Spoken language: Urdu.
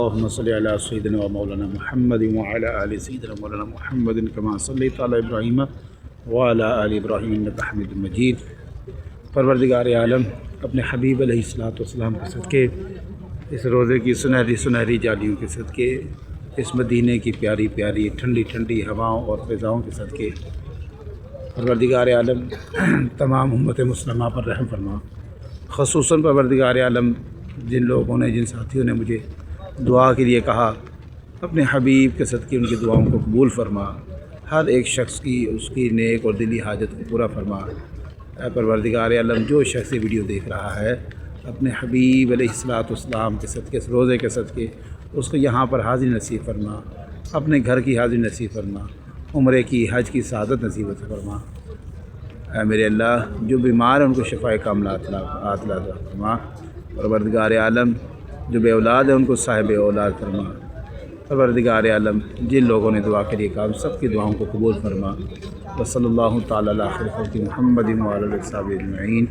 اللهم صل على سيدنا ومولانا محمد وعلى آل سيدنا مولانا محمد كما صليت على إبراهيم وعلى آل إبراهيم إنك حميد مجيد۔ پروردگار عالم اپنے حبیب علیہ السلام کے صدقے، اس روزے کی سنہری جالیوں کے صدقے، اس مدینے کی پیاری پیاری ٹھنڈی ٹھنڈی ہواؤں اور فضاؤں کے صدقے پروردگار عالم تمام امت مسلمہ پر رحم فرما۔ خصوصاً پروردگار عالم جن لوگوں نے، جن ساتھیوں نے مجھے دعا کے لیے کہا، اپنے حبیب کے صدقے ان کی دعاؤں کو قبول فرما، ہر ایک شخص کی اس کی نیک اور دلی حاجت کو پورا فرما۔ اے پروردگار عالم جو شخص یہ ویڈیو دیکھ رہا ہے، اپنے حبیب علیہ السلام کے صدقے، اس روزے کے صدقے اس کو یہاں پر حاضری نصیب فرما، اپنے گھر کی حاضری نصیب فرما، عمرے کی، حج کی سعادت نصیب فرما۔ اے میرے اللہ جو بیمار ہیں ان کو شفائے کاملہ عطا فرما۔ پروردگار عالم جو بے اولاد ہیں ان کو صاحب اولاد فرما۔ پروردگار عالم جن لوگوں نے دعا کے لیے کہا ان سب کی دعاؤں کو قبول فرما۔ وصلی اللہ تعالی علی خیر خلق محمد وعلی آلہ وصحبہ اجمعین۔